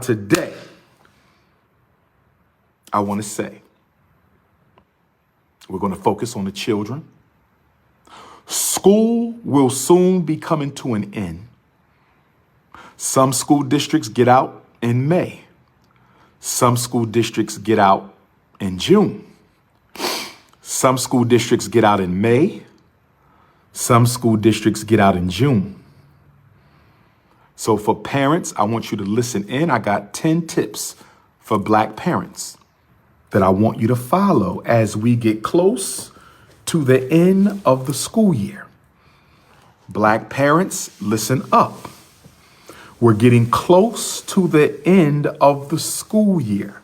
Today, I want to say, we're going to focus on the children. School will soon be coming to an end. Some school districts get out in May. Some school districts get out in June. Some school districts get out in May. Some school districts get out in June. So for parents, I want you to listen in. I got 10 tips for Black parents that I want you to follow as we get close to the end of the school year. Black parents, listen up. We're getting close to the end of the school year.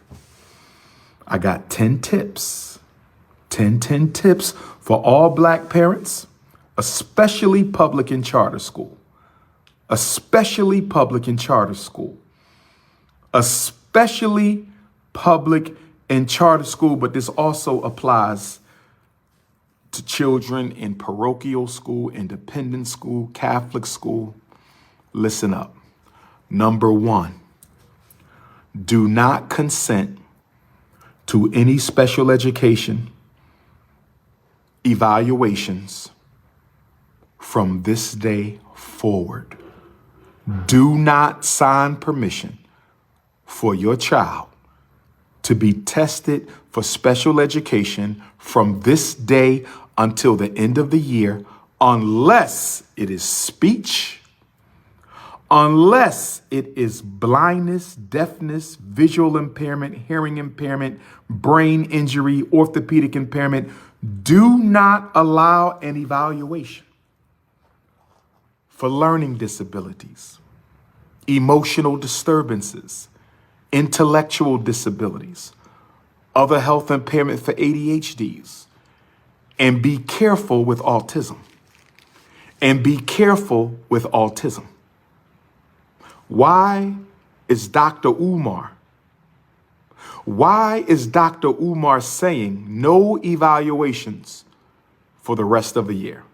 I got 10 tips, 10 tips for all Black parents, especially public and charter school. Especially public and charter school, especially public and charter school, but this also applies to children in parochial school, independent school, Catholic school. Listen up. Number one, do not consent to any special education evaluations from this day forward. Do not sign permission for your child to be tested for special education from this day until the end of the year, unless it is speech, unless it is blindness, deafness, visual impairment, hearing impairment, brain injury, orthopedic impairment. Do not allow an evaluation for learning disabilities, emotional disturbances, intellectual disabilities, other health impairment for ADHDs, and be careful with autism. Why is DR.UMAR? Why is DR.UMAR saying no evaluations for the rest of the year?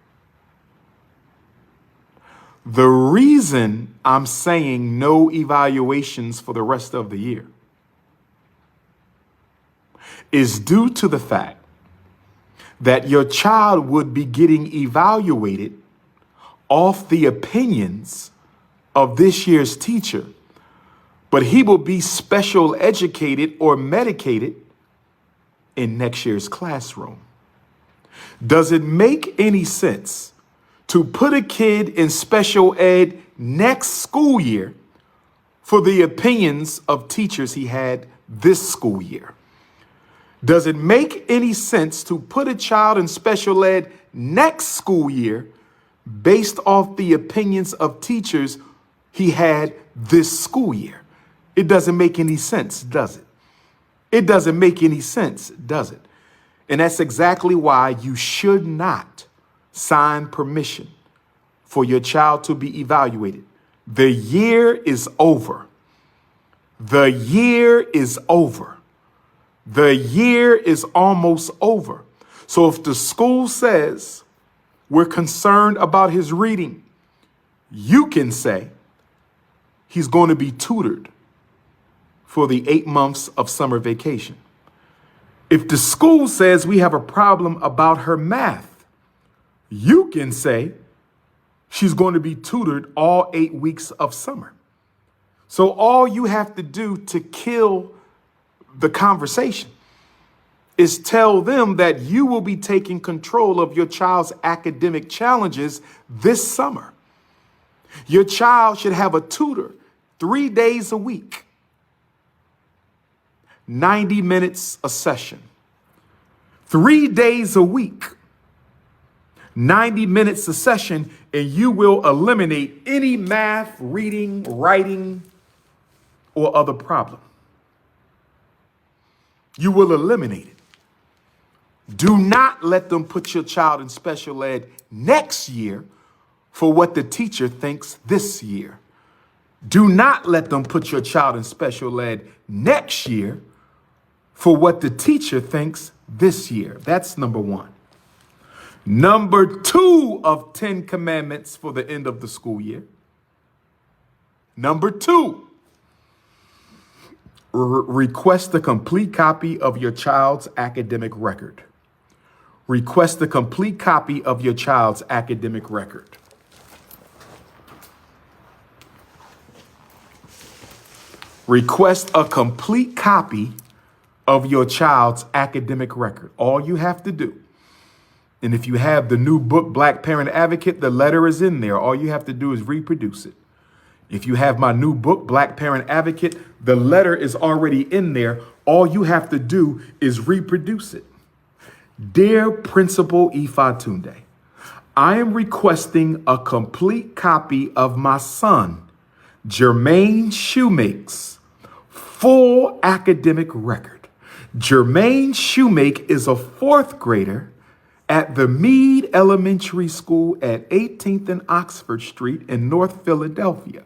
The reason I'm saying no evaluations for the rest of the year is due to the fact that your child would be getting evaluated off the opinions of this year's teacher, but he will be special educated or medicated in next year's classroom. Does it make any sense to put a kid in special ed next school year for the opinions of teachers he had this school year? Does it make any sense to put a child in special ed next school year based off the opinions of teachers he had this school year? It doesn't make any sense, does it? It doesn't make any sense, does it? And that's exactly why you should not sign permission for your child to be evaluated. The year is over. The year is over. The year is almost over. So if the school says we're concerned about his reading, you can say he's going to be tutored for the 8 months of summer vacation. If the school says we have a problem about her math, you can say she's going to be tutored all 8 weeks of summer. So all you have to do to kill the conversation is tell them that you will be taking control of your child's academic challenges this summer. Your child should have a tutor 3 days a week, 90 minutes a session, 3 days a week, 90 minutes a session, and you will eliminate any math, reading, writing, or other problem. You will eliminate it. Do not let them put your child in special ed next year for what the teacher thinks this year. Do not let them put your child in special ed next year for what the teacher thinks this year. That's number one. Number 2 of 10 commandments for the end of the school year. Number 2, Request a complete copy of your child's academic record. Request a complete copy of your child's academic record. Request a complete copy of your child's academic record. All you have to do, and if you have the new book, Black Parent Advocate, the letter is in there. All you have to do is reproduce it. If you have my new book, Black Parent Advocate, the letter is already in there. All you have to do is reproduce it. Dear Principal Ifatunde, I am requesting a complete copy of my son, Jermaine Shoemake's full academic record. Jermaine Shoemake is a 4th grader at the Meade Elementary School at 18th and Oxford Street in North Philadelphia.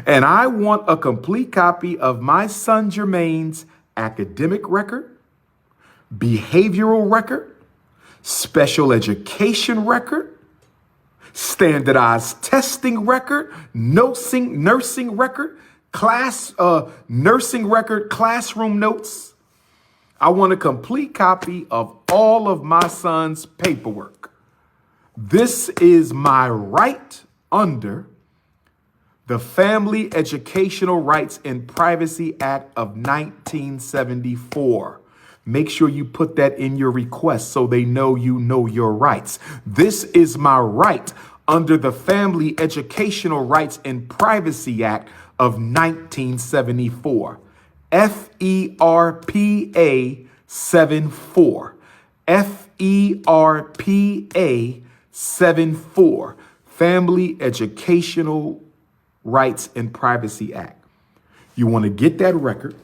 And I want a complete copy of my son Jermaine's academic record, behavioral record, special education record, standardized testing record, nursing record, nursing record, classroom notes. I want a complete copy of all of my son's paperwork. This is my right under the Family Educational Rights and Privacy Act of 1974. Make sure you put that in your request so they know you know your rights. This is my right under the Family Educational Rights and Privacy Act of 1974. FERPA 74. FERPA 74. Family Educational Rights and Privacy Act. You want to get that record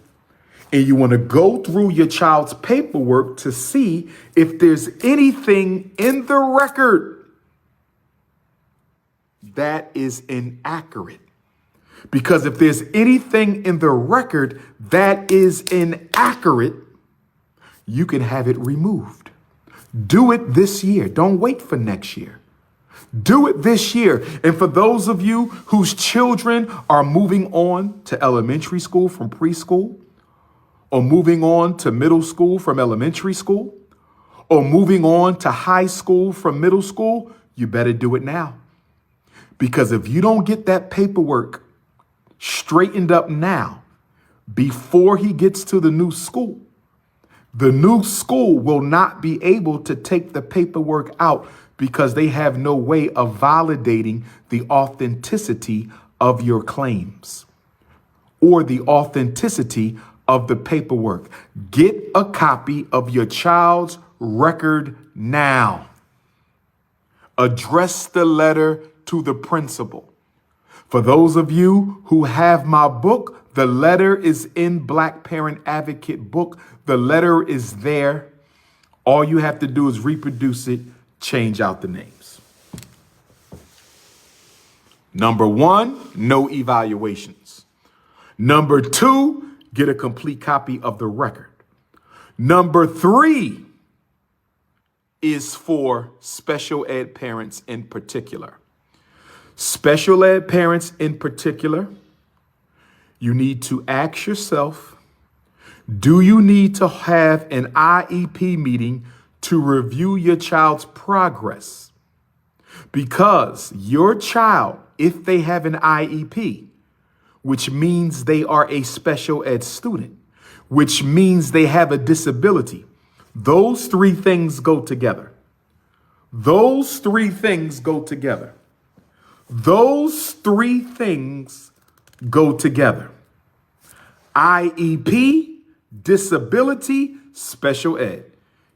and you want to go through your child's paperwork to see if there's anything in the record that is inaccurate. Because if there's anything in the record that is inaccurate, you can have it removed. Do it this year. Don't wait for next year. Do it this year. And for those of you whose children are moving on to elementary school from preschool, or moving on to middle school from elementary school, or moving on to high school from middle school, you better do it now. Because if you don't get that paperwork straightened up now, before he gets to the new school will not be able to take the paperwork out because they have no way of validating the authenticity of your claims or the authenticity of the paperwork. Get a copy of your child's record now. Address the letter to the principal. For those of you who have my book, the letter is in Black Parent Advocate book. The letter is there. All you have to do is reproduce it, change out the names. Number 1, no evaluations. Number 2, get a complete copy of the record. Number 3 is for special ed parents in particular. Special ed parents in particular, you need to ask yourself, do you need to have an IEP meeting to review your child's progress? Because your child, if they have an IEP, which means they are a special ed student, which means they have a disability, those 3 things go together. Those 3 things go together. Those 3 things go together. IEP, disability, special ed.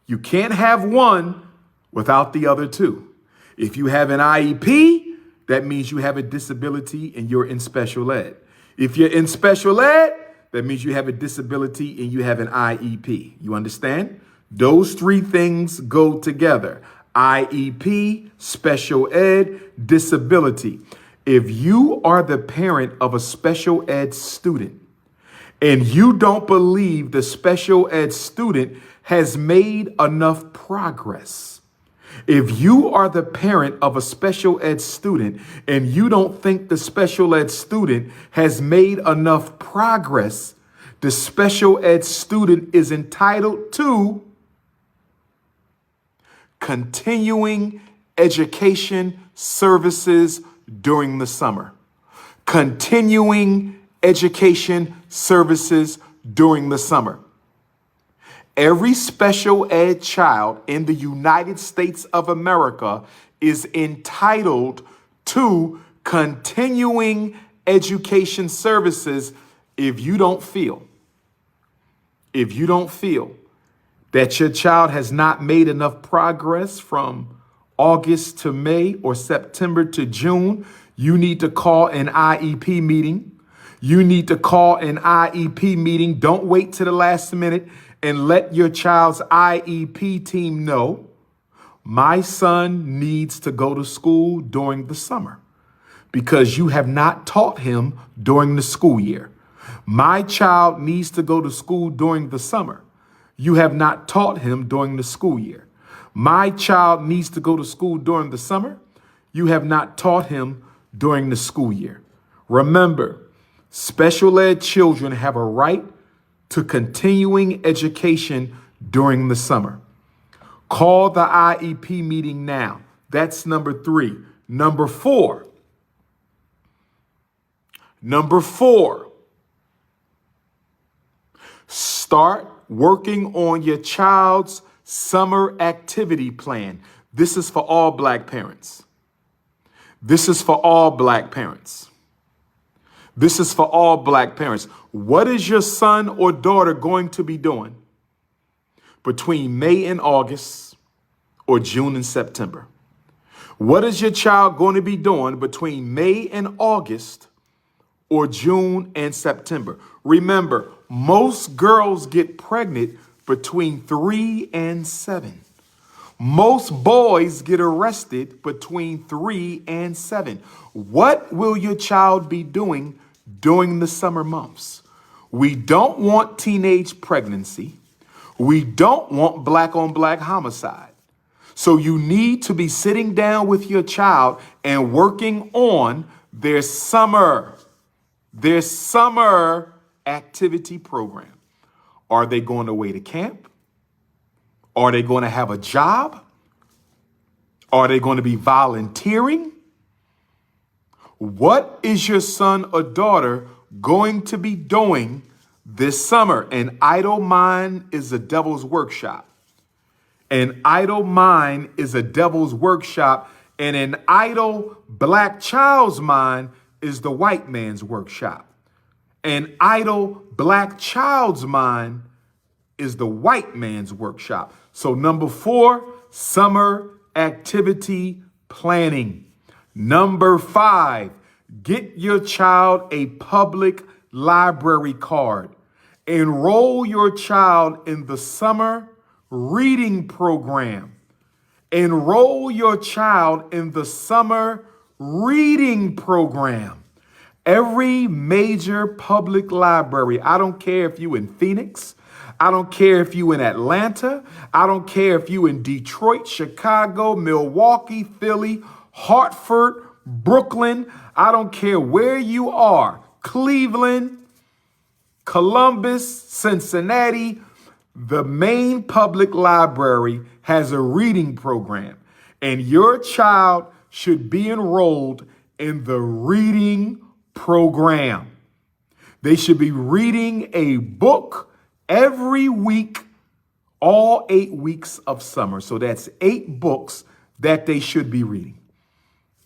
You can't have one without the other 2. If you have an IEP, that means you have a disability and you're in special ed. If you're in special ed, that means you have a disability and you have an IEP. You understand? Those 3 things go together. IEP, special ed, disability. If you are the parent of a special ed student and you don't believe the special ed student has made enough progress, if you are the parent of a special ed student and you don't think the special ed student has made enough progress The special ed student is entitled to continuing education services during the summer. Continuing education services during the summer. Every special ed child in the United States of America is entitled to continuing education services if you don't feel that your child has not made enough progress from August to May or September to June. You need to call an IEP meeting. You need to call an IEP meeting. Don't wait to the last minute and let your child's IEP team know, my son needs to go to school during the summer because you have not taught him during the school year. My child needs to go to school during the summer. You have not taught him during the school year. My child needs to go to school during the summer. You have not taught him during the school year. Remember, special ed children have a right to continuing education during the summer. Call the IEP meeting now. That's number 3. Number four, start working on your child's summer activity plan. This is for all Black parents. This is for all Black parents. This is for all Black parents. What is your son or daughter going to be doing between May and August or June and September? What is your child going to be doing between May and August or June and September? Remember, most girls get pregnant between 3 and 7. Most boys get arrested between 3 and 7. What will your child be doing during the summer months? We don't want teenage pregnancy. We don't want Black on Black homicide. So you need to be sitting down with your child and working on their summer activity program. Are they going away to camp? Are they going to have a job? Are they going to be volunteering? What is your son or daughter going to be doing this summer? An idle mind is a devil's workshop. An idle mind is a devil's workshop, and an idle Black child's mind is the white man's workshop. An idle Black child's mind is the white man's workshop. So number 4, summer activity planning. Number 5, get your child a public library card. Enroll your child in the summer reading program. Enroll your child in the summer reading program. Every major public library, I don't care if you in Phoenix, I don't care if you in Atlanta, I don't care if you in Detroit, Chicago, Milwaukee, Philly, Hartford, Brooklyn, I don't care where you are, Cleveland, Columbus, Cincinnati, the main public library has a reading program, and your child should be enrolled in the reading program. They should be reading a book every week, all 8 weeks of summer. So that's 8 books that they should be reading.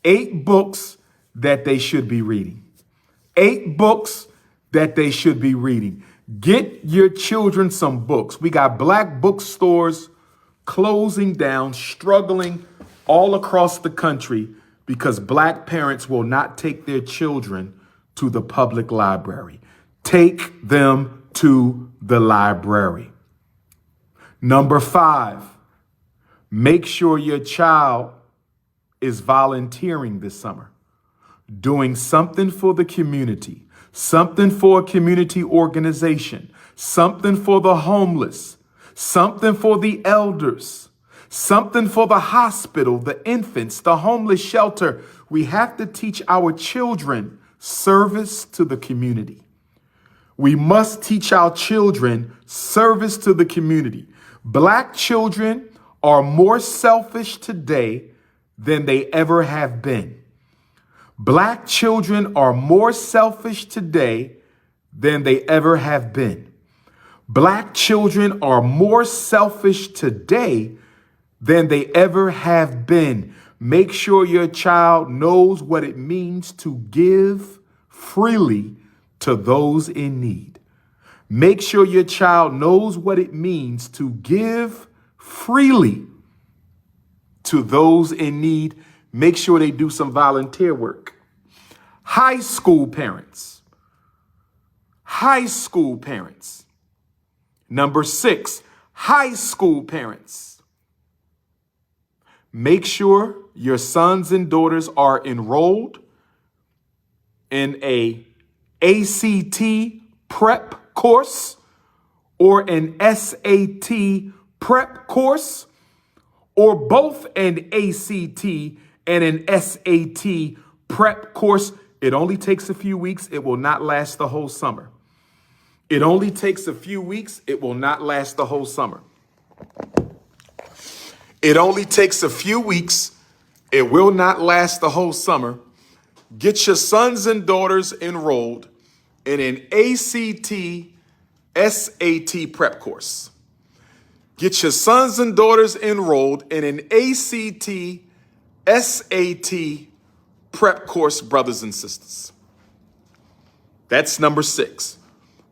8 books that they should be reading. 8 books that they should be reading. Get your children some books. We got Black bookstores closing down, struggling all across the country because Black parents will not take their children to the public library. Take them to the library. Number 5, make sure your child is volunteering this summer, doing something for the community, something for a community organization, something for the homeless, something for the elders, something for the hospital, the infants, the homeless shelter. We have to teach our children service to the community. We must teach our children service to the community. Black children are more selfish today than they ever have been. Black children are more selfish today than they ever have been. Black children are more selfish today than they ever have been. Make sure your child knows what it means to give freely to those in need. Make sure your child knows what it means to give freely to those in need. Make sure they do some volunteer work. High school parents. High school parents. Number 6, high school parents. Make sure your sons and daughters are enrolled in a ACT prep course or an SAT prep course, or both an ACT and an SAT prep course. It only takes a few weeks. It will not last the whole summer. It only takes a few weeks. It will not last the whole summer. It only takes a few weeks. It will not last the whole summer. Get your sons and daughters enrolled in an ACT, SAT prep course. Get your sons and daughters enrolled in an ACT, SAT prep course, brothers and sisters. That's number 6.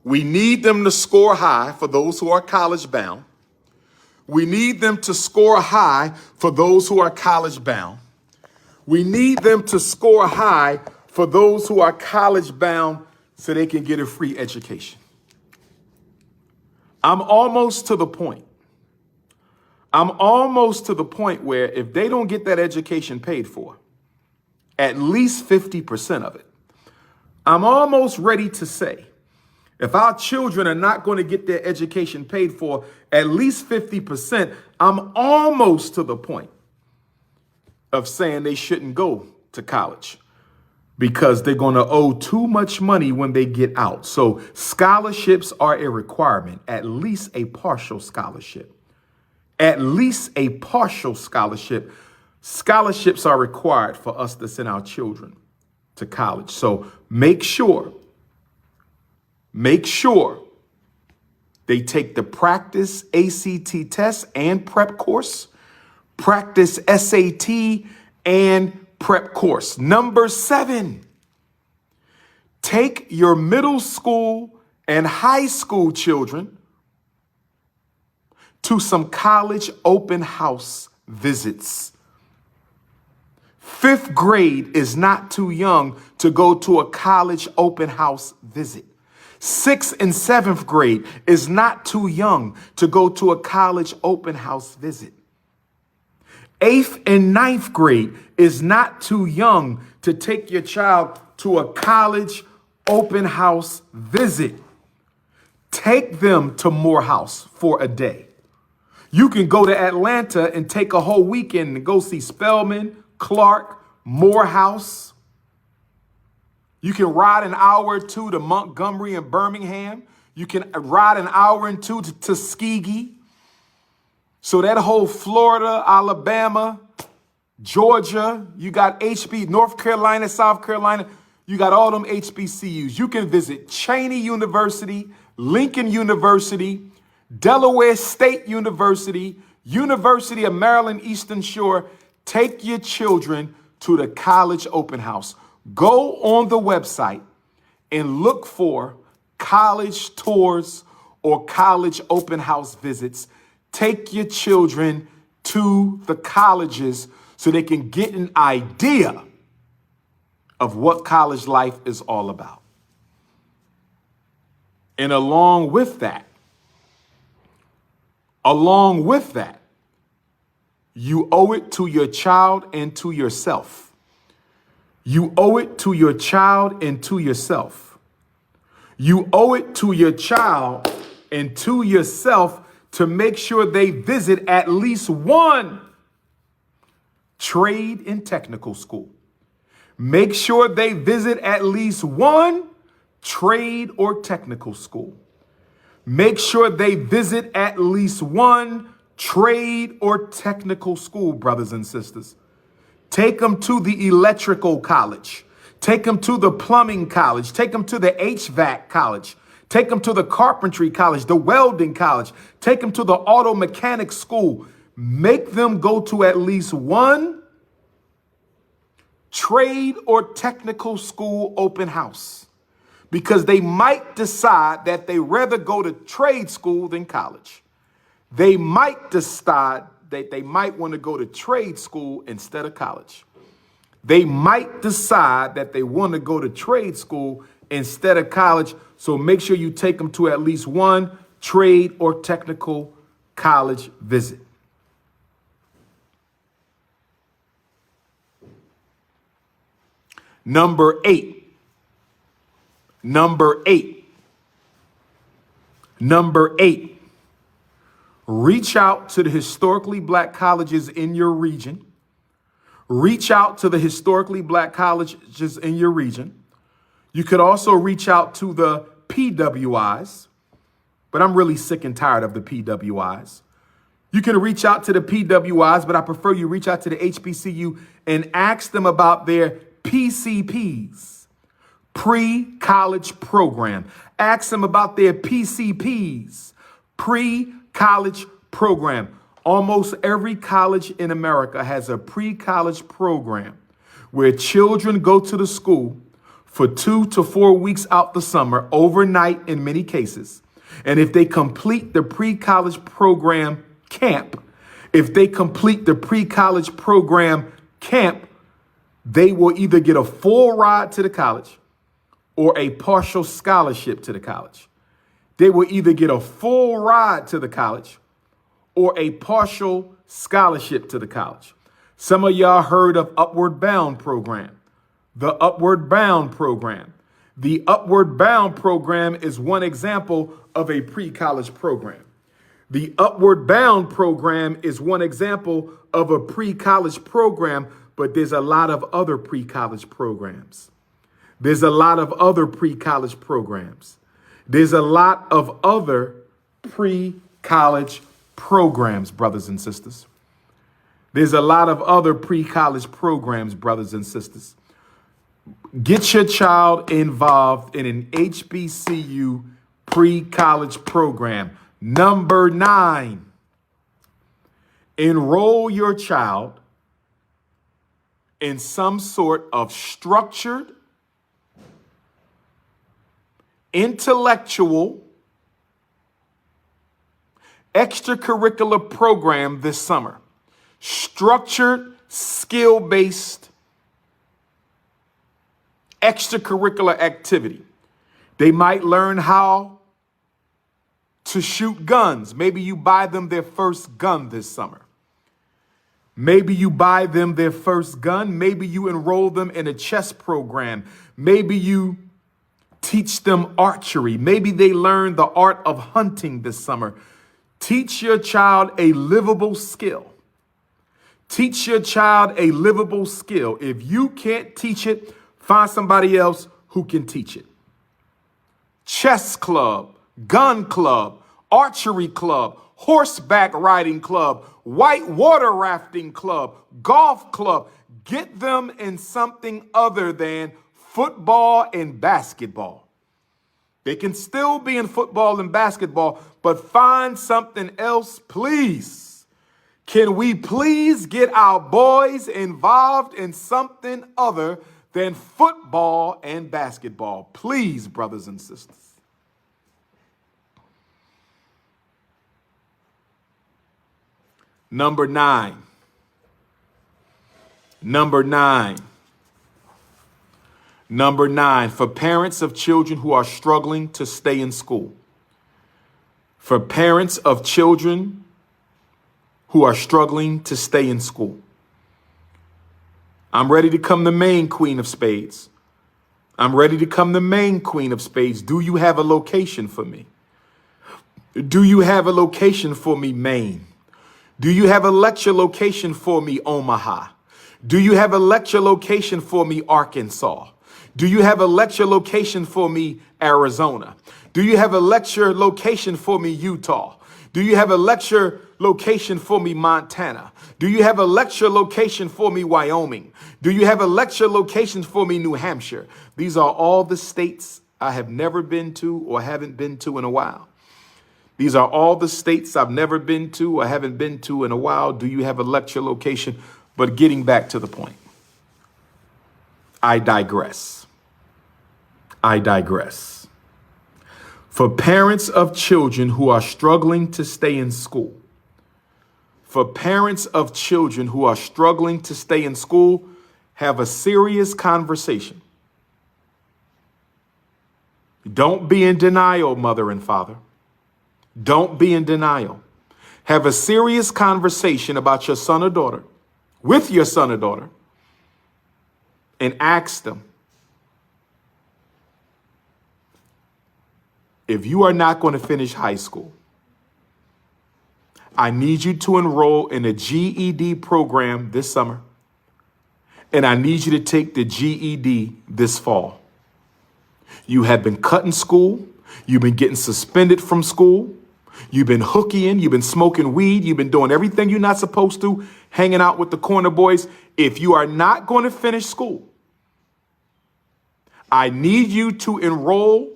We need them to score high for those who are college bound. We need them to score high for those who are college bound. We need them to score high for those who are college bound so they can get a free education. I'm almost to the point. I'm almost to the point where if they don't get that education paid for, at least 50% of it, I'm almost ready to say, if our children are not going to get their education paid for at least 50%, I'm almost to the point of saying they shouldn't go to college because they're going to owe too much money when they get out. So scholarships are a requirement, at least a partial scholarship. At least a partial scholarship. Scholarships are required for us to send our children to college. So make sure they take the practice ACT test and prep course, practice SAT and prep course. Number 7, take your middle school and high school children to some college open house visits. 5th grade is not too young to go to a college open house visit. 6th and 7th grade is not too young to go to a college open house visit. 8th and 9th grade is not too young to take your child to a college open house visit. Take them to Morehouse for a day. You can go to Atlanta and take a whole weekend and go see Spelman, Clark, Morehouse. You can ride an hour or 2 to Montgomery and Birmingham. You can ride an hour and 2 to Tuskegee. So that whole Florida, Alabama, Georgia, you got North Carolina, South Carolina, you got all them HBCUs. You can visit Cheney University, Lincoln University, Delaware State University, University of Maryland Eastern Shore. Take your children to the college open house. Go on the website and look for college tours or college open house visits. Take your children to the colleges so they can get an idea of what college life is all about. And along with that, you owe it to your child and to yourself. You owe it to your child and to yourself. You owe it to your child and to yourself to make sure they visit at least one trade and technical school. Make sure they visit at least one trade or technical school. Make sure they visit at least one trade or technical school, brothers and sisters. Take them to the electrical college. Take them to the plumbing college. Take them to the HVAC college. Take them to the carpentry college, the welding college. Take them to the auto mechanic school. Make them go to at least one trade or technical school open house, because they might decide that they rather go to trade school than college. They might decide that they might want to go to trade school instead of college. They might decide that they want to go to trade school instead of college. So make sure you take them to at least one trade or technical college visit. Number eight. Reach out to the historically black colleges in your region. Reach out to the historically black colleges in your region. You could also reach out to the PWIs, but I'm really sick and tired of the PWIs. You can reach out to the PWIs, but I prefer you reach out to the HBCU and ask them about their PCPs, pre-college program. Ask them about their PCPs, pre-college program. Almost every college in America has a pre-college program where children go to the school for 2 to 4 weeks out the summer, overnight in many cases. And if they complete the pre-college program camp, they will either get a full ride to the college or a partial scholarship to the college. They will either get a full ride to the college or a partial scholarship to the college. Some of y'all heard of Upward Bound program. The Upward Bound program. The Upward Bound program is one example of a pre-college program. The Upward Bound program is one example of a pre-college program, but there's a lot of other pre-college programs. There's a lot of other pre-college programs. There's a lot of other pre-college programs, brothers and sisters. There's a lot of other pre-college programs, brothers and sisters. Get your child involved in an HBCU pre-college program. Number 9, enroll your child in some sort of structured, intellectual, extracurricular program this summer. Structured, skill-based extracurricular activity. They might learn how to shoot guns. Maybe you buy them their first gun this summer. Maybe you buy them their first gun. Maybe you enroll them in a chess program. Maybe you teach them archery. Maybe they learn the art of hunting this summer. Teach your child a livable skill. Teach your child a livable skill. If you can't teach it, find somebody else who can teach it. Chess club, gun club, archery club, horseback riding club, white water rafting club, golf club. Get them in something other than football and basketball. They can still be in football and basketball, but find something else, please. Can we please get our boys involved in something other than football and basketball? Please, brothers and sisters. Number 9. Number 9, for parents of children who are struggling to stay in school. For parents of children who are struggling to stay in school. I'm ready to come the main queen of spades. I'm ready to come the main queen of spades. Do you have a location for me? Do you have a location for me, Maine? Do you have a lecture location for me, Omaha? Do you have a lecture location for me, Arkansas? Do you have a lecture location for me, Arizona? Do you have a lecture location for me, Utah? Do you have a lecture location for me, Montana? Do you have a lecture location for me, Wyoming? Do you have a lecture location for me, New Hampshire? These are all the states I have never been to or haven't been to in a while. These are all the states I've never been to or haven't been to in a while. Do you have a lecture location? But getting back to the point, I digress. I digress. For parents of children who are struggling to stay in school, for parents of children who are struggling to stay in school, have a serious conversation. Don't be in denial, mother and father. Don't be in denial. Have a serious conversation about your son or daughter, with your son or daughter, and ask them, if you are not going to finish high school, I need you to enroll in a GED program this summer, and I need you to take the GED this fall. You have been cutting school. You've been getting suspended from school. You've been hookieing. You've been smoking weed. You've been doing everything you're not supposed to, hanging out with the corner boys. If you are not going to finish school, I need you to enroll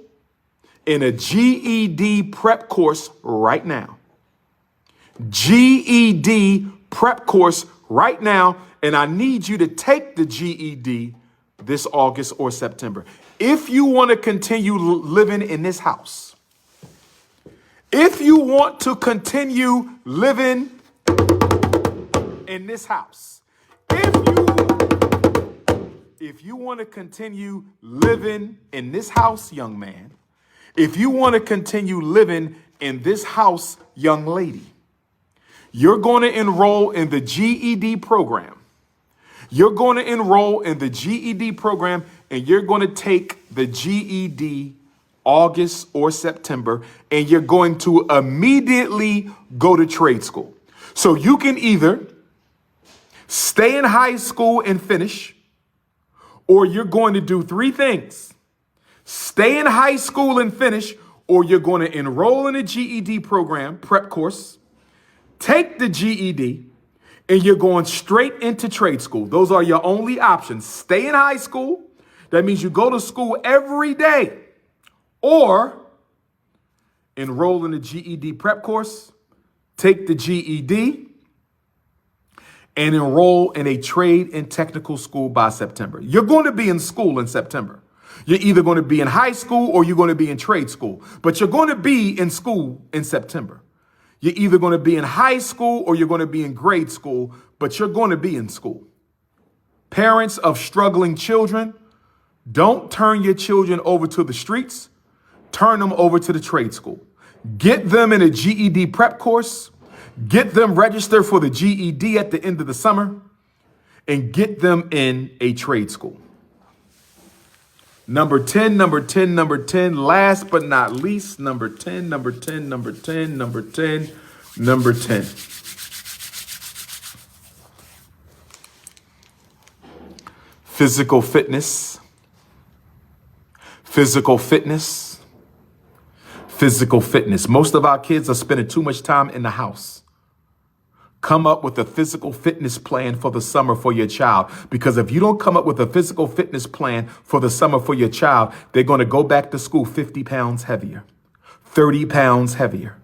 in a GED prep course right now. GED prep course right now. And I need you to take the GED this August or September. If you want to continue living in this house, if you want to continue living in this house, if you want to continue living in this house, young man, if you want to continue living in this house, young lady, you're going to enroll in the GED program. You're going to enroll in the GED program, and you're going to take the GED August or September, and you're going to immediately go to trade school. So you can either stay in high school and finish, or you're going to do three things. Stay in high school and finish, or you're going to enroll in a GED program, prep course, take the GED, and you're going straight into trade school. Those are your only options. Stay in high school. That means you go to school every day. Or enroll in the GED prep course, take the GED, and enroll in a trade and technical school by September. You're going to be in school in September. You're either going to be in high school or you're going to be in trade school. But you're going to be in school in September. You're either going to be in high school or you're going to be in grade school, but you're going to be in school. Parents of struggling children, don't turn your children over to the streets. Turn them over to the trade school. Get them in a GED prep course. Get them registered for the GED at the end of the summer, and get them in a trade school. Number 10, last but not least, number 10. Physical fitness. Most of our kids are spending too much time in the house. Come up with a physical fitness plan for the summer for your child. Because if you don't come up with a physical fitness plan for the summer for your child, they're going to go back to school 50 pounds heavier, 30 pounds heavier,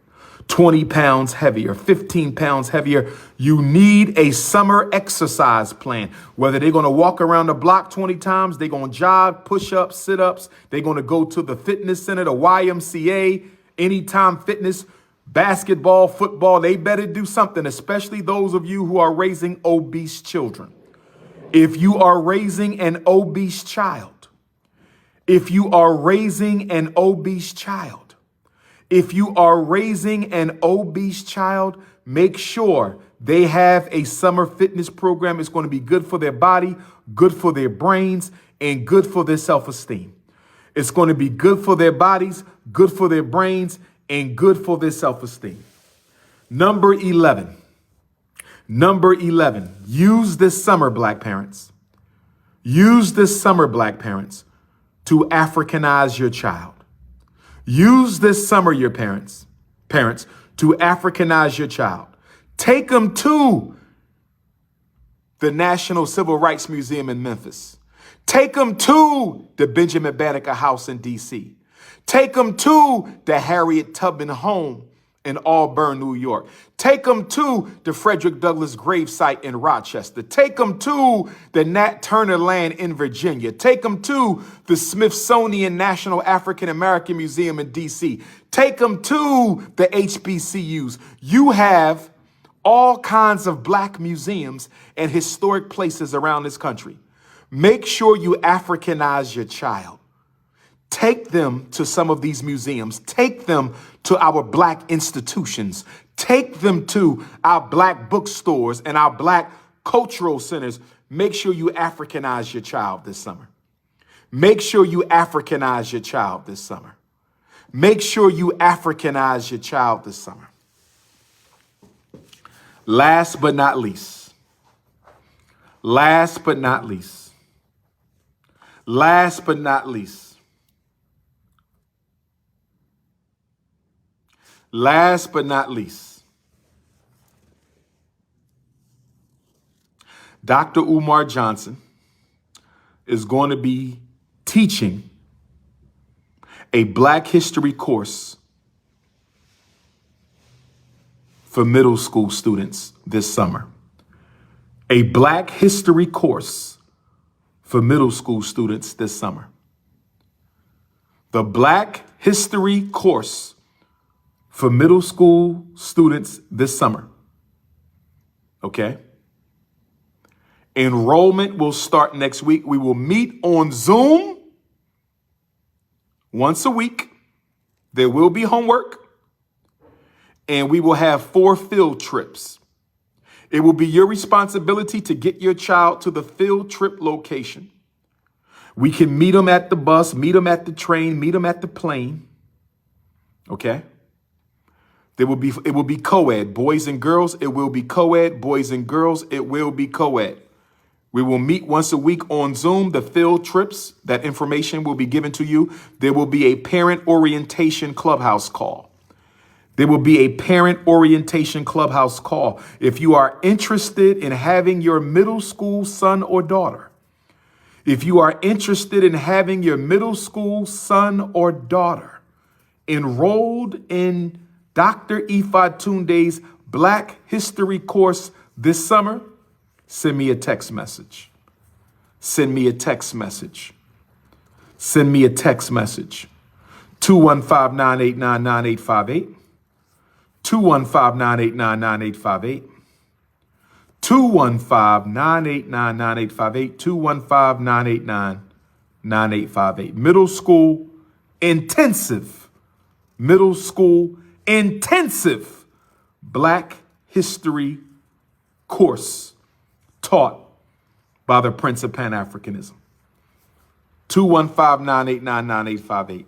20 pounds heavier, 15 pounds heavier. You need a summer exercise plan. Whether they're going to walk around the block 20 times, they're going to jog, push-ups, sit-ups. They're going to go to the fitness center, the YMCA, Anytime Fitness, basketball, football. They better do something, especially those of you who are raising obese children. If you are raising an obese child, make sure they have a summer fitness program. It's going to be good for their body, good for their brains, and good for their self-esteem. It's going to be good for their bodies, good for their brains, and good for their self-esteem. Number 11. Use this summer, black parents. to Africanize your child. Use this summer, your parents, to Africanize your child. Take them to the National Civil Rights Museum in Memphis. Take them to the Benjamin Banneker House in D.C. Take them to the Harriet Tubman home in Auburn, New York. Take them to the Frederick Douglass gravesite in Rochester. Take them to the Nat Turner land in Virginia. Take them to the Smithsonian National African American Museum in D.C. Take them to the HBCUs. You have all kinds of black museums and historic places around this country. Make sure you Africanize your child. Take them to some of these museums. Take them to our black institutions. Take them to our black bookstores and our black cultural centers. Make sure you Africanize your child this summer. Make sure you Africanize your child this summer. Make sure you Africanize your child this summer. Last but not least, last but not least, last but not least, last but not least, DrUmarJohnson is going to be teaching a Black History course for middle school students this summer. A Black History course for middle school students this summer. The Black History course for middle school students this summer. Okay? Enrollment will start next week. We will meet on Zoom once a week. There will be homework. And we will have 4 field trips. It will be your responsibility to get your child to the field trip location. We can meet them at the bus, meet them at the train, meet them at the plane. Okay? It will be co-ed, boys and girls. It will be co-ed, boys and girls. It will be co-ed. We will meet once a week on Zoom. The field trips, that information will be given to you. There will be a parent orientation clubhouse call. There will be a parent orientation clubhouse call. If you are interested in having your middle school son or daughter, if you are interested in having your middle school son or daughter enrolled in Dr. Ifatunde's Black History course this summer, send me a text message. Send me a text message. Send me a text message. 215-989-9858. 215-989-9858. 215-989-9858. 215-989-9858. Middle school intensive. Middle school intensive Black History course taught by the Prince of Pan-Africanism. 215-989-9858.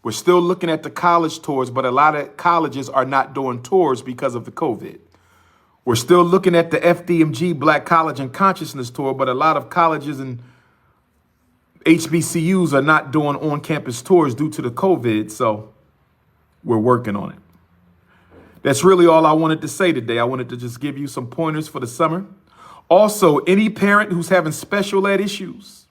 We're still looking at the college tours, but a lot of colleges are not doing tours because of the COVID. We're still looking at the FDMG Black College and Consciousness Tour, but a lot of colleges and HBCUs are not doing on-campus tours due to the COVID, so we're working on it. That's really all I wanted to say today. I wanted to just give you some pointers for the summer. Also, any parent who's having special ed issues,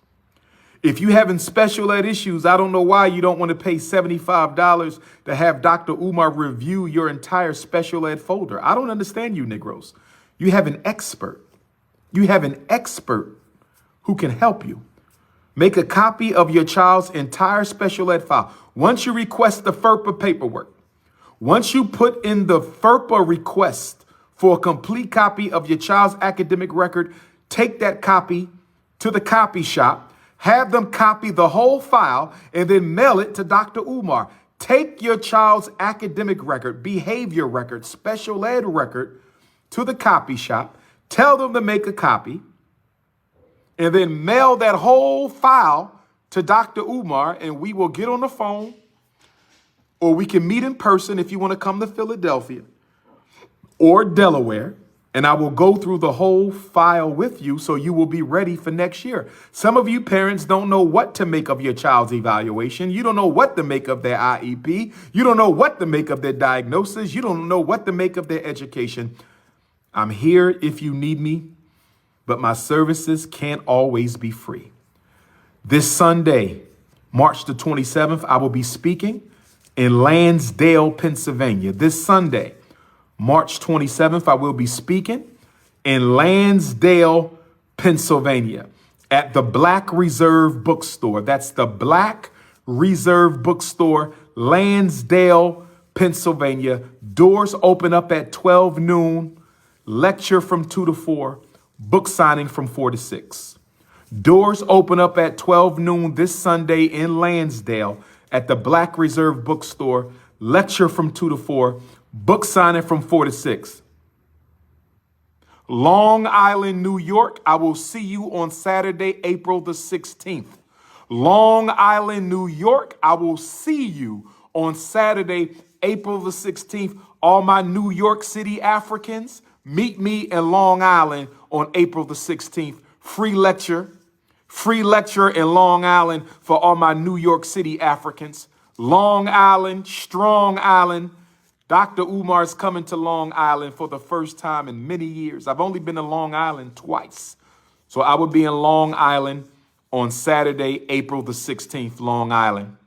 if you're having special ed issues, I don't know why you don't want to pay $75 to have Dr. Umar review your entire special ed folder. I don't understand you, Negroes. You have an expert. You have an expert who can help you. Make a copy of your child's entire special ed file. Once you request the FDR.P.A paperwork, once you put in the FDR.P.A request for a complete copy of your child's academic record, take that copy to the copy shop, have them copy the whole file, and then mail it to Dr. Umar. Take your child's academic record, behavior record, special ed record to the copy shop, tell them to make a copy, and then mail that whole file to Dr. Umar, and we will get on the phone, or we can meet in person if you want to come to Philadelphia or Delaware, And I will go through the whole file with you so you will be ready for next year. Some of you parents don't know what to make of your child's evaluation. You don't know what to make of their IEP. You don't know what to make of their diagnosis. You don't know what to make of their education. I'm here if you need me, but my services can't always be free. This Sunday, March the 27th, I will be speaking in Lansdale, Pennsylvania. This Sunday, March 27th, I will be speaking in Lansdale, Pennsylvania at the Black Reserve Bookstore. That's the Black Reserve Bookstore, Lansdale, Pennsylvania. Doors open up at 12 noon, lecture from 2 to 4, book signing from 4 to 6. Doors open up at 12 noon this Sunday in Lansdale at the Black Reserve Bookstore, lecture from 2 to 4, book signing from 4 to 6. Long Island, New York, I will see you on Saturday, April the 16th. Long Island, New York, I will see you on Saturday, April the 16th. All my New York City Africans, meet me in Long Island on April the 16th. Free lecture in Long Island for all my New York City Africans. Long Island, Strong Island. Dr.UMAR is coming to Long Island for the first time in many years. I've only been to Long Island twice. So I will be in Long Island on Saturday, April the 16th, Long Island.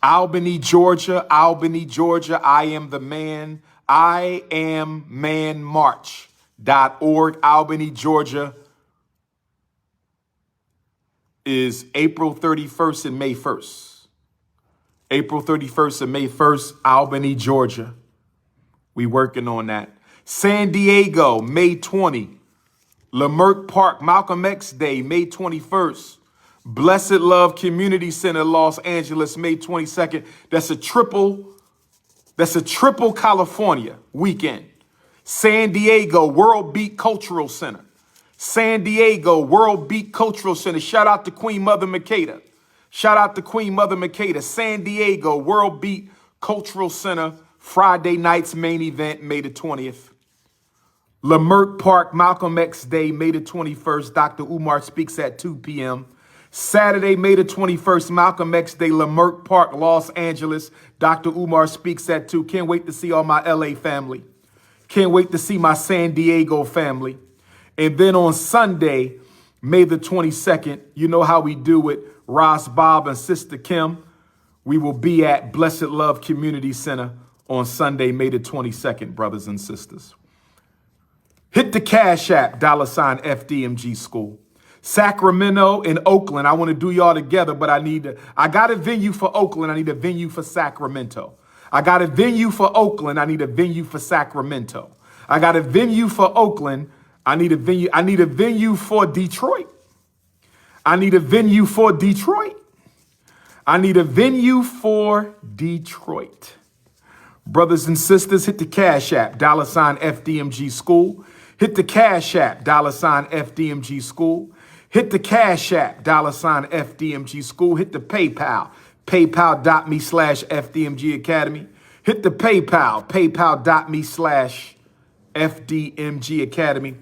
Albany, Georgia, I am the man. I am man march.org. Albany, Georgia is April 31st and May 1st. April 31st and May 1st, Albany, Georgia. We working on that. San Diego, May 20. Leimert Park, Malcolm X Day, May 21st. Blessed Love Community Center, Los Angeles, May 22nd. That's a triple California weekend. San Diego, World Beat Cultural Center. San Diego, World Beat Cultural Center. Shout out to Queen Mother Makeda. San Diego, World Beat Cultural Center, Friday night's main event, May the 20th. Leimert Park, Malcolm X Day, May the 21st. Dr.UMAR speaks at 2 p.m. Saturday, May the 21st, Malcolm X Day, Leimert Park, Los Angeles. Dr.UMAR speaks at 2. Can't wait to see all my LA family. Can't wait to see my San Diego family. And then on Sunday, May the 22nd, you know how we do it. Ross Bob and Sister Kim, we will be at Blessed Love Community Center on Sunday, May the 22nd, brothers and sisters. Hit the Cash App, $ FDMG School. Sacramento and Oakland, I want to do y'all together, but I got a venue for Oakland. I need a venue for Sacramento. I got a venue for Oakland. I need a venue for Sacramento. I got a venue for Oakland. I need a venue for Detroit. I need a venue for Detroit. Brothers and sisters, hit the Cash App, $ FDMG School. Hit the Cash App, $ FDMG School. Hit the Cash App, $ FDMG School. Hit the PayPal, paypal.me/FDMG Academy. Hit the PayPal, paypal.me/FDMG Academy.